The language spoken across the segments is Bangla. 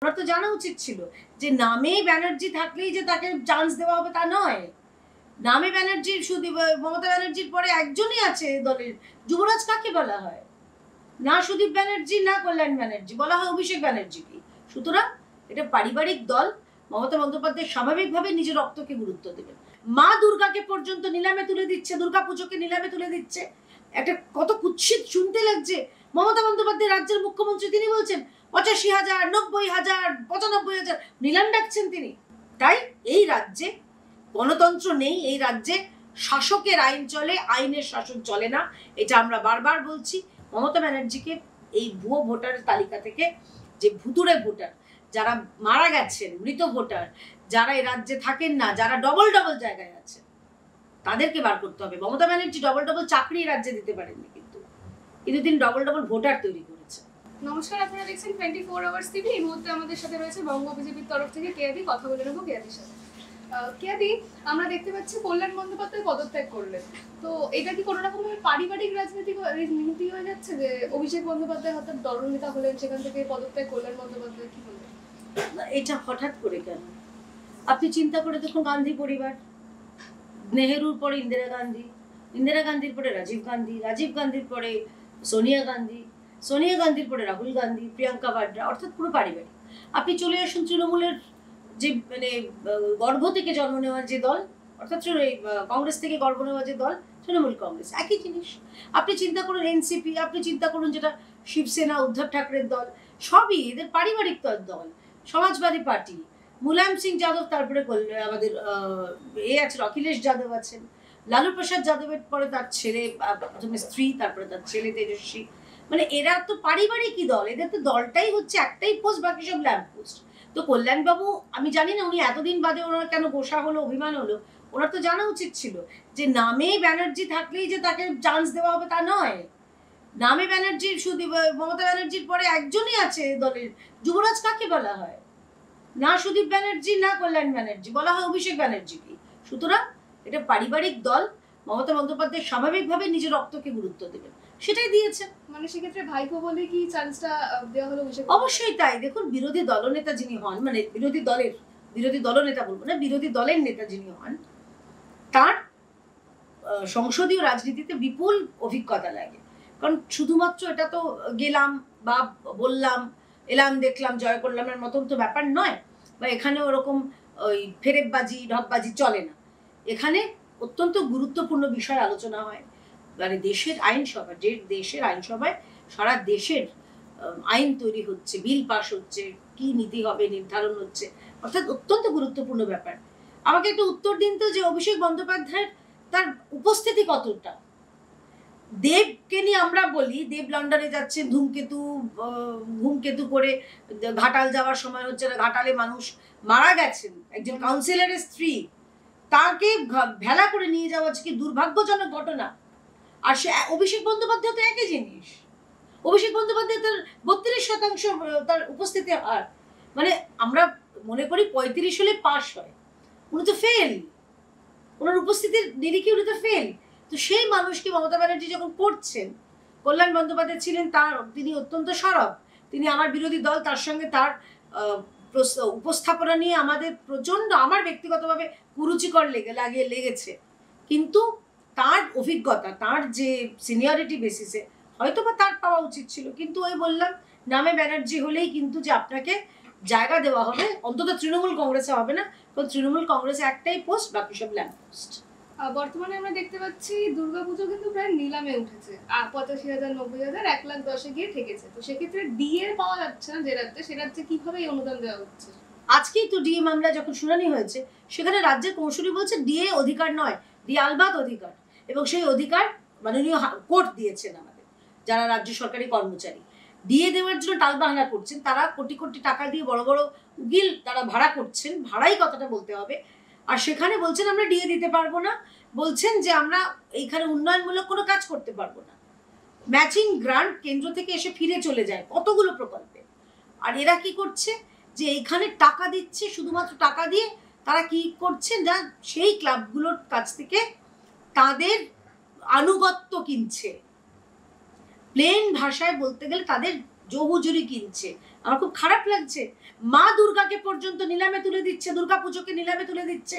ওনার তো জানা উচিত ছিল যে নামে ব্যানার্জি থাকলেই যে তাকে চান্স দেওয়া হবে তা নয়। নামে ব্যানার্জির শুধু মমতা ব্যানার্জির পরে একজনই আছে দলের। যুবরাজ কাকে বলা হয়? না সুদীপ ব্যানার্জি, না কল্যাণ ব্যানার্জি, বলা হয় অভিষেক ব্যানার্জিকে। সুতরাং এটা পারিবারিক দল। মমতা বন্দ্যোপাধ্যায় স্বাভাবিকভাবে নিজের রক্তকে গুরুত্ব দেবেন। মা দুর্গাকে পর্যন্ত নিলামে তুলে দিচ্ছে, দুর্গা পুজোকে নিলামে তুলে দিচ্ছে। একটা কত কুৎসিত শুনতে লাগছে। মমতা বন্দ্যোপাধ্যায় রাজ্যের মুখ্যমন্ত্রী, তিনি বলছেন ৮৫,০০০, ৯০,০০০, ৯৫,০০০ নিলাম ডাকছেন তিনি। তাই এই রাজ্যে গণতন্ত্র নেই, এই রাজ্যে শাসকের আইন চলে, আইনের শাসন চলে না। এটা আমরা বারবার বলছি। মমতা ব্যানার্জিকে এই ভুয়ো ভোটারের তালিকা থেকে, যে ভুতুড়ে ভোটার, যারা মারা গেছেন, মৃত ভোটার, যারা এই রাজ্যে থাকেন না, যারা ডবল ডবল জায়গায় আছে, তাদেরকে বার করতে হবে। মমতা ব্যানার্জি ডবল ডবল চাকরি রাজ্যে দিতে পারেননি, কিন্তু তিনি ডবল ডবল ভোটার তৈরি করেছেন। নমস্কার, আপনারা দেখছেন 24 আওয়ার্স টিভি। এই মুহূর্তে আমাদের সাথে রয়েছে বঙ্গ বিজেপির তরফ থেকে কেয়াদি। কথা বলে নেবো কেয়াদির সাথে। কেয়াদি, আমরা দেখতে পাচ্ছি কল্যাণ বন্দ্যোপাধ্যায় পদত্যাগ করলেন, তো এটা কি কোনো রকমের পারিবারিক রাজনীতি হয়ে যাচ্ছে যে অভিষেক বন্দ্যোপাধ্যায় হঠাৎ দলনেতা হলেন, সেখান থেকে পদত্যাগ কল্যাণ বন্দ্যোপাধ্যায়, কি বলবেন? এটা হঠাৎ করে কেন? আপনি চিন্তা করে দেখুন, গান্ধী পরিবার, নেহেরুর পরে ইন্দিরা গান্ধী, ইন্দিরা গান্ধীর পরে রাজীব গান্ধী, রাজীব গান্ধীর পরে সোনিয়া গান্ধী, সোনিয়া গান্ধীর পরে রাহুল গান্ধী, প্রিয়াঙ্কা বাড্রা, অর্থাৎ পুরো পারিবারিক। আপনি চলে আসুন তৃণমূলের যে মানে গর্ভ থেকে জন্ম নেওয়ার যে দল, অর্থাৎ কংগ্রেস থেকে গর্ভ নেওয়া যে দল, তৃণমূল কংগ্রেস, একই জিনিস। আপনি চিন্তা করুন এনসিপি, আপনি চিন্তা করুন যেটা শিবসেনা, উদ্ধব ঠাকরের দল, সবই এদের পারিবারিক দল। সমাজবাদী পার্টি, মুলায়ম সিং যাদব, তারপরে আমাদের আছে অখিলেশ যাদব আছেন, লালু প্রসাদ যাদবের পরে তার ছেলে, প্রথমে স্ত্রী, তারপরে তার ছেলে তেজস্বী। মানে এরা তো পারিবারিকই দল, এদের তো দলটাই হচ্ছে একটাই পোস্ট, বাকি সব ল্যাম্প পোস্ট। তো কল্যাণবাবু, আমি জানি না উনি এতদিন বাদে ওনার কেন গোসা হলো, অভিমান হলো। ওনার তো জানা উচিত ছিল যে নামে ব্যানার্জি থাকলেই যে তাকে চান্স দেওয়া হবে তা নয়। নামে ব্যানার্জির শুধু মমতা ব্যানার্জির পরে একজনই আছে দলের। যুবরাজ কাকে বলা হয়? না সুদীপ ব্যানার্জি, না কল্যাণ ব্যানার্জি, বলা হয় অভিষেক ব্যানার্জিকে। সুতরাং এটা পারিবারিক দল। মমতা বন্দ্যোপাধ্যায় স্বাভাবিকভাবে নিজের রক্তকে গুরুত্ব দেবেন, সেটাই দিয়েছেন। মানে সেক্ষেত্রে ভাইপো বলে কি চান্সটা দেওয়া হলো অভিষেক? অবশ্যই তাই। দেখুন, বিরোধী দলনেতা যিনি হন, মানে বিরোধী দলনেতা বলবো না, বিরোধী দলের নেতা যিনি হন, তার সংসদীয় রাজনীতিতে বিপুল অভিজ্ঞতা লাগে। কারণ শুধুমাত্র এটা তো গেলাম বা বললাম, এলাম, দেখলাম, জয় করলাম এর মতন তো ব্যাপার নয়, বা এখানে ওরকম ওই ফেরেববাজি ঢপবাজি চলে না। এখানে অত্যন্ত গুরুত্বপূর্ণ বিষয় আলোচনা হয়। মানে দেশের আইনসভা, যে দেশের আইনসভায় সারা দেশের আইন তৈরি হচ্ছে, বিল পাস হচ্ছে, কি নীতি হবে নির্ধারণ হচ্ছে, অর্থাৎ অত্যন্ত গুরুত্বপূর্ণ ব্যাপার। আমাকে একটু উত্তর দিন তো, যে অভিষেক বন্দ্যোপাধ্যায়ের তার উপস্থিতি কতটা? দেবকে নিয়ে আমরা বলি, দেব লন্ডনে যাচ্ছে ধূমকেতু করে, ঘাটাল যাওয়ার সময় হচ্ছে না, ঘাটালে মানুষ মারা গেছেন, একজন কাউন্সিলরের স্ত্রী, তাকে ভেলা করে নিয়ে যাওয়া হচ্ছে, কি দুর্ভাগ্যজনক ঘটনা। আর সে অভিষেক বন্দ্যোপাধ্যায় তো একই জিনিস। অভিষেক বন্দ্যোপাধ্যায় তার ৩২% তার উপস্থিতি হার। মানে আমরা মনে করি ৩৫ হলে পাস হয়, উনি তো ফেল। ওনার উপস্থিতির নিরিখে উনি তো ফেল। তো সেই মানুষকে মমতা ব্যানার্জি যখন করছেন, কল্যাণ বন্দ্যোপাধ্যায় ছিলেন, তিনি অত্যন্ত সরব, তিনি আমার বিরোধী দল, তার সঙ্গে তার উপস্থাপনা নিয়ে আমাদের প্রচন্ড, আমার ব্যক্তিগতভাবে কুরুচিকর লেগেছে। কিন্তু তার অভিজ্ঞতা, তার যে সিনিয়রিটি বেসিসে হয়তো বা তার পাওয়া উচিত ছিল। কিন্তু ওই বললাম, নামে ব্যানার্জি হলেই কিন্তু যে আপনাকে জায়গা দেওয়া হবে, অন্তত তৃণমূল কংগ্রেসে হবে না, কারণ তৃণমূল কংগ্রেসে একটাই পোস্ট, বাকি সব ল্যাম্প পোস্ট। বর্তমানে আমরা দেখতে পাচ্ছি দুর্গাপুজো কিন্তু প্রায় নিলামে উঠেছে, 85,000, 90,000, 1,10,000 গিয়ে ঠেকেছে। তো সেক্ষেত্রে ডিএ পাওয়া যাচ্ছে না যে রাজ্যে, সে রাজ্যে কিভাবে এই অনুদান দেওয়া হচ্ছে? আজকেই তো ডিএ মামলা যখন শুনানি হয়েছে, সেখানে রাজ্যের কৌঁসুলি বলছে ডিএ অধিকার নয়, ডিএ আলবাত অধিকার, এবং সেই অধিকার মাননীয় কোর্ট দিয়েছেন আমাদের যারা রাজ্য সরকারি কর্মচারী। ডিএ দেওয়ার জন্য টালবাহানা করছেন, তারা কোটি কোটি টাকা দিয়ে বড় বড় উকিল তারা ভাড়া করছেন, ভাড়াই কথাটা বলতে হবে। আর সেখানে বলছেন আমরা ডিএ দিতে পারবো না, বলছেন যে আমরা এইখানে উন্নয়নমূলক কোনো কাজ করতে পারবো না। ম্যাচিং গ্রান্ট কেন্দ্র থেকে এসে ফিরে চলে যায় কতগুলো প্রকল্পে। আর এরা কি করছে, যে এইখানে টাকা দিচ্ছে, শুধুমাত্র টাকা দিয়ে তারা কি করছে না, সেই ক্লাবগুলোর কাছ থেকে তাদের আনুগত্য কিনছে। প্লেন ভাষায় বলতে গেলে তাদের জহুজুরি কিনছে। আমার খুব খারাপ লাগছে। মা দুর্গাকে পর্যন্ত নিলামে তুলে দিচ্ছে, দুর্গা পুজোকে নিলামে তুলে দিচ্ছে।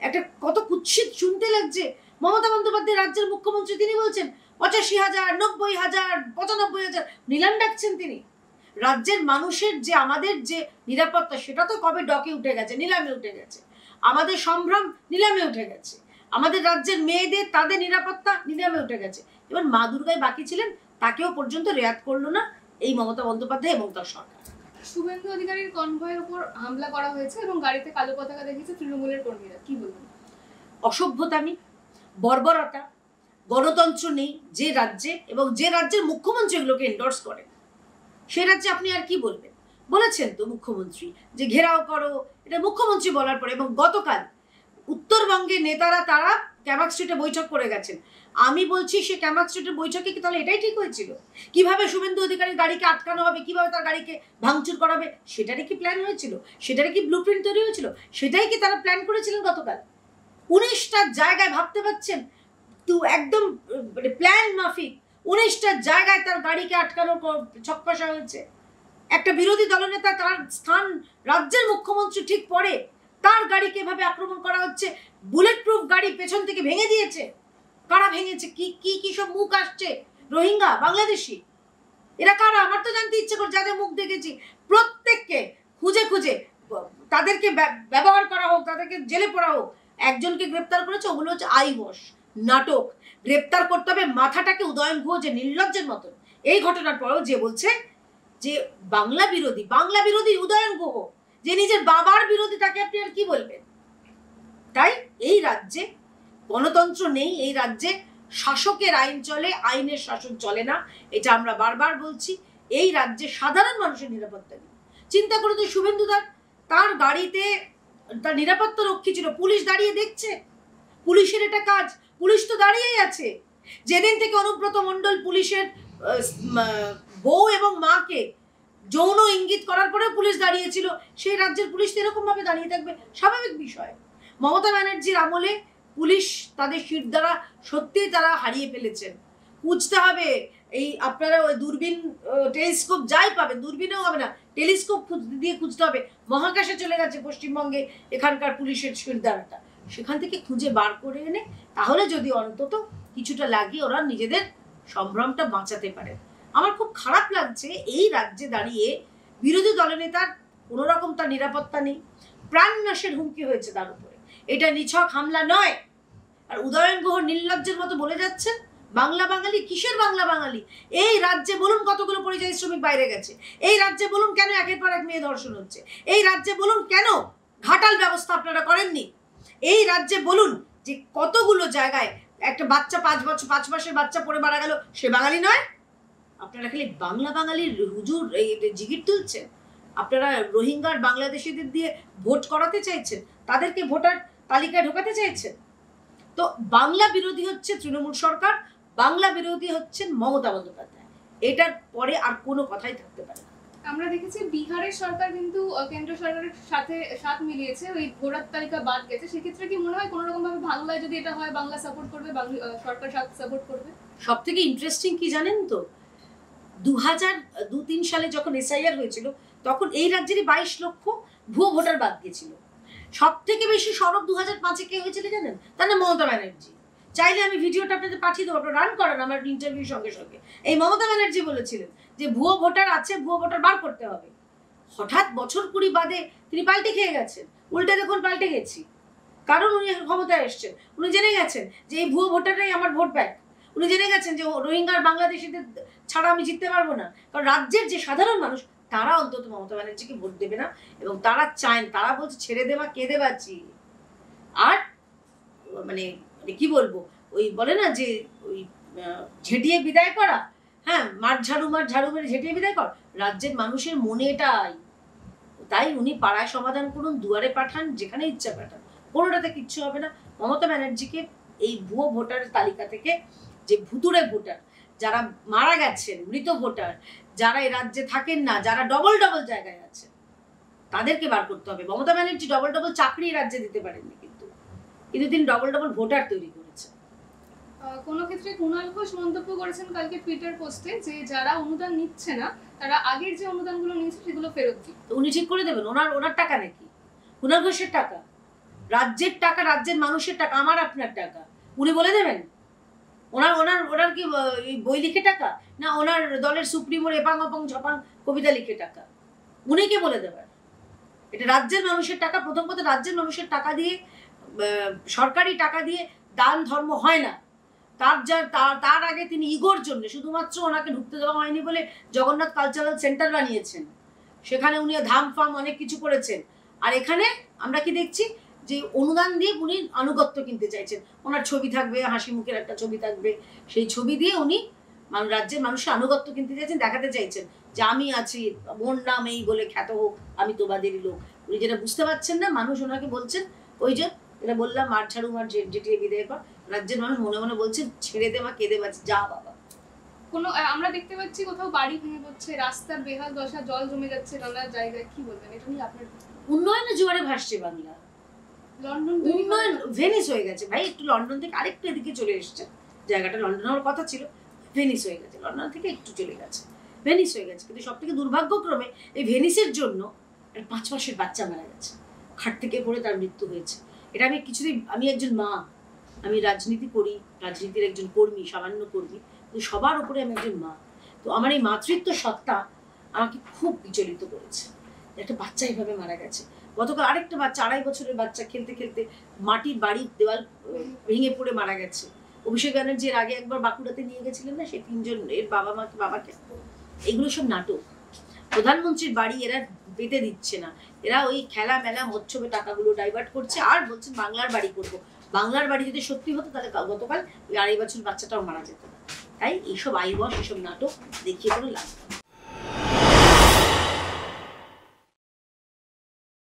একটা কত কুৎসিত শুনতে লাগছে। মমতা বন্দ্যোপাধ্যায় রাজ্যের মুখ্যমন্ত্রী, তিনি বলছেন 85,000, 90,000, 95,000 নিলাম ডাকছেন তিনি। রাজ্যের মানুষের যে, আমাদের যে নিরাপত্তা, সেটা তো কবে ডকে উঠে গেছে, নিলামে উঠে গেছে। আমাদের সম্ভ্রম নিলামে উঠে গেছে। আমাদের রাজ্যের মেয়েদের, তাদের নিরাপত্তা নিলামে উঠে গেছে। এবার মা দুর্গায় বাকি ছিলেন, তাকেও পর্যন্ত রেয়াত করলো না এই মমতা বন্দ্যোপাধ্যায় এবং তার সরকার। শুভেন্দু অধিকারীর কনভয়ের উপর হামলা করা হয়েছে এবং গাড়িতে কালো পতাকা দেখেছে তৃণমূলের কর্মীরা, কি বলবেন? অসভ্যতামি, বর্বরতা, গণতন্ত্র নেই যে রাজ্যে, এবং যে রাজ্যের মুখ্যমন্ত্রী এগুলোকে এন্ডোর্স করেন, সে রাজ্যে আপনি আর কি বলবেন? বলেছেন তো মুখ্যমন্ত্রী যে ঘেরাও করো, এটা মুখ্যমন্ত্রী বলার পরে। এবং গতকাল উত্তরবঙ্গের নেতারা তারা ক্যামাক স্ট্রিটে বৈঠক করে গেছেন। আমি বলছি, সে ক্যামাক স্ট্রিটের বৈঠকে কি তাহলে এটাই ঠিক হয়েছিল? কিভাবে শুভেন্দু অধিকারীর গাড়িকে আটকানো হবে, কিভাবে তার গাড়িকে ভাঙচুর করা হবে, সেটারই কি প্ল্যান হয়েছিল? সেটারই কি ব্লু প্রিন্ট তৈরি হয়েছিল? সেটাই কি তারা প্ল্যান করেছিলেন গতকাল? 19টা জায়গায়, ভাবতে পারছেন তো, একদম মানে প্ল্যান মাফিক 19টা জায়গায় তার গাড়িকে আটকানোর ছক্কসা হয়েছে। একটা বিরোধী দলনেতা, তার স্থান রাজ্যের মুখ্যমন্ত্রী ঠিক পরে, তার গাড়িকে এভাবে আক্রমণ করা হচ্ছে। বুলেট প্রুফ গাড়ি পেছন থেকে ভেঙে দিয়েছে। কারা ভেঙেছে? কি কি কি সব মুখ আসছে? রোহিঙ্গা, বাংলাদেশি, এরা কারা? আমার তো জানতে ইচ্ছে করে। যাদের মুখ দেখেছি প্রত্যেককে খুঁজে খুঁজে তাদেরকে ব্যবহার করা হোক, তাদেরকে জেলে পড়া হোক। একজনকে গ্রেপ্তার করেছে, ওগুলো হচ্ছে আইবস, নাটক। গ্রেপ্তার করতে হবে মাথাটাকে। উদয়ন গুহ যে নির্লজ্জের মতন এই ঘটনার পরেও যে বলছে যে বাংলা বিরোধী উদয়ন গুহ, যে নিজের বাবার বিরোধী, তাকে আপনি আর কি বলবেন? তাই এই রাজ্যে গণতন্ত্র নেই, এই রাজ্যে শাসকের আইন চলে, আইনের শাসন চলে না। এটা আমরা বারবার বলছি। এই রাজ্যে সাধারণ মানুষের নিরাপত্তা নেই। চিন্তা করে তো, শুভেন্দুদার তার গাড়িতে তার নিরাপত্তা রক্ষী ছিল, পুলিশ দাঁড়িয়ে দেখছে। পুলিশের এটা কাজ, পুলিশ তো দাঁড়িয়েই আছে। যেদিন থেকে অনুব্রত মণ্ডল পুলিশের বউ এবং মাকে যৌন ইঙ্গিত করার পরে পুলিশ দাঁড়িয়েছিল, সেই রাজ্যের পুলিশ এরকম ভাবে দাঁড়িয়ে থাকবে? স্বাভাবিক বিষয়। মমতা ব্যানার্জির আমলে পুলিশ তাদের শির দ্বারা সত্যিই তারা হারিয়ে ফেলেছেন। খুঁজতে হবে, এই আপনারা ওই দূরবীন, টেলিস্কোপ যাই পাবেন, দূরবীনেও হবে না, টেলিস্কোপ দিয়ে খুঁজতে হবে। মহাকাশে চলে গেছে পশ্চিমবঙ্গে এখানকার পুলিশের শির দ্বারাটা, সেখান থেকে খুঁজে বার করে এনে তাহলে যদি অন্তত কিছুটা লাগিয়ে ওরা নিজেদের সম্ভ্রমটা বাঁচাতে পারে। আমার খুব খারাপ লাগছে এই রাজ্যে দাঁড়িয়ে বিরোধী দলনেতার কোনো রকম তার নিরাপত্তা নেই। প্রাণ নাশের হুমকি হয়েছে তার উপরে। এটা নিছক হামলা নয়। আর উদয়ন গুহ নির্লজ্জের মতো বলে যাচ্ছেন বাংলা বাঙালি। কিসের বাংলা বাঙালি? এই রাজ্যে বলুন কতগুলো পরিযায়ী শ্রমিক বাইরে গেছে? এই রাজ্যে বলুন কেন একের পর এক মেয়ে ধর্ষণ হচ্ছে? এই রাজ্যে বলুন কেন ঘাটাল ব্যবস্থা আপনারা করেননি? এই রাজ্যে বলুন যে কতগুলো জায়গায় একটা বাচ্চা 5 মাসের বাচ্চা পড়ে মারা গেল, সে বাঙালি নয়? আপনারা খালি বাংলা বাঙালির হুজুর এই জিগির তুলছেন। আপনারা রোহিঙ্গার বাংলাদেশিদের দিয়ে ভোট করাতে চাইছেন, তাদেরকে ভোটার তালিকায় ঢোকাতে চাইছেন। তো বাংলা বিরোধী হচ্ছে তৃণমূল সরকার, বাংলা বিরোধী হচ্ছেন মমতা বন্দ্যোপাধ্যায়। এটার পরে আর কোনো কথাই থাকতে পারে না। আমরা দেখেছি বিহারের সরকার কিন্তু কেন্দ্র সরকারের সাথে সাথ মিলিয়েছে, ওই ভোটার তালিকা বাদ গেছে। সেক্ষেত্রে কি মনে হয় কোনো রকম ভাবে বাংলায় যদি এটা হয়, বাংলা সাপোর্ট করবে, সরকার সাপোর্ট করবে? সব থেকে ইন্টারেস্টিং কি জানেন তো, 2002-3 সালে যখন এসআইআর হয়েছিল, তখন এই রাজ্যেরই 22 লক্ষ ভুয়ো ভোটার বাদ গিয়েছিল। সব থেকে বেশি সড়ক 2005-এ কে হয়েছিল জানেন? তার নাম মমতা ব্যানার্জি। চাইলে আমি ভিডিওটা আপনাদের পাঠিয়ে দেবো, আপনারা রান করেন আমার ইন্টারভিউর সঙ্গে সঙ্গে। এই মমতা ব্যানার্জি বলেছিলেন যে ভুয়ো ভোটার আছে, ভুয়ো ভোটার বার করতে হবে। হঠাৎ বছর 20 বাদে তিনি পাল্টে খেয়ে গেছেন। উল্টে দেখুন পাল্টে গেছি, কারণ উনি ক্ষমতায় এসছেন। উনি জেনে গেছেন যে এই ভুয়ো ভোটাররাই আমার ভোট ব্যাংক। উনি জেনে গেছেন যে রোহিঙ্গার বাংলাদেশিদের ছাড়া আমি জিততে পারবো না। কারণ রাজ্যের যে সাধারণ মানুষ, তারা অন্তত মমতা ব্যানার্জিকে ভোট দেবে না, এবং তারা চান, তারা বলছে ছেড়ে দেওয়া কেঁদে বাঁচি। আর মানে কি বলবো, ওই বলে না যে ওই ঝেঁটিয়ে বিদায় করা, হ্যাঁ, মার ঝাড়ু মেরে ঝেঁটিয়ে বিদায় কর। রাজ্যের মানুষের মনে এটাই। তাই উনি পাড়ায় সমাধান করুন, দুয়ারে পাঠান, যেখানে ইচ্ছা পাঠান, কোনোটাতে কিচ্ছু হবে না। মমতা ব্যানার্জিকে এই ভুয়ো ভোটারের তালিকা থেকে, যে ভুতুড়ে ভোটার, যারা মারা গেছেন, মৃত ভোটার, যারা এই রাজ্যে থাকেন না, যারা ডবল জায়গায় আছে, তাদেরকে বার করতে হবে। মমতা ব্যানার্জি ডবল চাকরি রাজ্যে দিতে পারেননি, কিন্তু তিনি ডবল ভোটার তৈরি করেছেন। কোনো ক্ষেত্রে কুণাল ঘোষ মন্তব্য করেছেন কালকে টুইটার পোস্টে যে যারা অনুদান নিচ্ছে না তারা আগের যে অনুদানগুলো নিয়েছে সেগুলো ফেরত দিন। তো উনি ঠিক করে দেবেন? ওনার টাকা নাকি? কুণাল ঘোষের টাকা, রাজ্যের টাকা, রাজ্যের মানুষের টাকা, আমার আপনার টাকা, উনি বলে দেবেন? ওনার কি বই লিখে টাকা, না ওনার দলের সুপ্রিমোর এপাং অপাং ঝপাং কবিতা লিখে টাকা? উনি কে বলে দেবেন? এটা রাজ্যের মানুষের টাকা। প্রথম কথা, রাজ্যের মানুষের টাকা দিয়ে, সরকারি টাকা দিয়ে দান ধর্ম হয় না। তার আগে তিনি ইগোর জন্য, শুধুমাত্র ওনাকে ঢুকতে দেওয়া হয়নি বলে জগন্নাথ কালচারাল সেন্টার বানিয়েছেন, সেখানে উনি ধাম ফাম অনেক কিছু করেছেন। আর এখানে আমরা কি দেখছি, যে অনুদান দিয়ে উনি আনুগত্য কিনতে চাইছেন। ওনার ছবি থাকবে, হাসি মুখের একটা ছবি থাকবে, সেই ছবি দিয়ে উনি রাজ্যের মানুষের আনুগত্য কিনতে চাইছেন, দেখাতে চাইছেন যে আমি আছি, বোন নাম এই বলে খ্যাত হোক, আমি তোমাদেরই লোক। উনি যেটা বুঝতে পারছেন না, মানুষ ওনাকে বলছেন, ওই যে এটা বললাম, মার ছাড়ু মার জেটিয়ে বিদায় কর, রাজ্যের মানুষ মনে মনে বলছেন ছেড়ে দে মা, কেঁদে বাঁচি, যা বাবা। কোনো আমরা দেখতে পাচ্ছি কোথাও বাড়ি ভেঙে পড়ছে, রাস্তার বেহাল দশা, জল জমে যাচ্ছে নানা জায়গায়, কি বলবেন এটা নিয়ে? আপনার উন্নয়নের জোয়ারে ভাসছে বাংলা। লন্ডন উন্নয়ন ভেনিস হয়ে গেছে ভাই। একটু লন্ডন থেকে আরেকটু এদিকে চলে এসছে, জায়গাটা লন্ডন হওয়ার কথা ছিল, ভেনিস হয়ে গেছে। লন্ডন থেকে একটু চলে গেছে, ভেনিস হয়ে গেছে। কিন্তু সব থেকে দুর্ভাগ্যক্রমে এই ভেনিসের জন্য 5 মাসের বাচ্চা মারা গেছে, খাট থেকে পড়ে তার মৃত্যু হয়েছে। এটা আমি কিছুদিন, আমি একজন মা, আমি রাজনীতি করি, রাজনীতির একজন কর্মী, সামান্য কর্মী, কিন্তু সবার উপরে আমি একজন মা। তো আমার এই মাতৃত্ব সত্তা আমাকে খুব বিচলিত করেছে। একটা বাচ্চা এইভাবে মারা গেছে। গতকাল আরেকটা বাচ্চা, 2.5 বছরের বাচ্চা, খেলতে খেলতে মাটির বাড়ির দেওয়াল ভেঙে পড়ে মারা গেছে। অভিষেক ব্যানার্জির আগে একবার বাঁকুড়াতে নিয়ে গেছিলেন না, সেই 3 জন এর বাবাকে। এগুলো সব নাটক। প্রধানমন্ত্রীর বাড়ি এরা পেতে দিচ্ছে না, এরা ওই খেলা মেলা মৎসবে টাকাগুলো ডাইভার্ট করছে, আর বলছেন বাংলার বাড়ি করবো। বাংলার বাড়ি যদি সত্যি হতো তাহলে গতকাল ওই 2.5 বছর বাচ্চাটাও মারা যেত না। তাই এইসব আইবস, এসব নাটক দেখিয়ে কোনো লাভ নেই।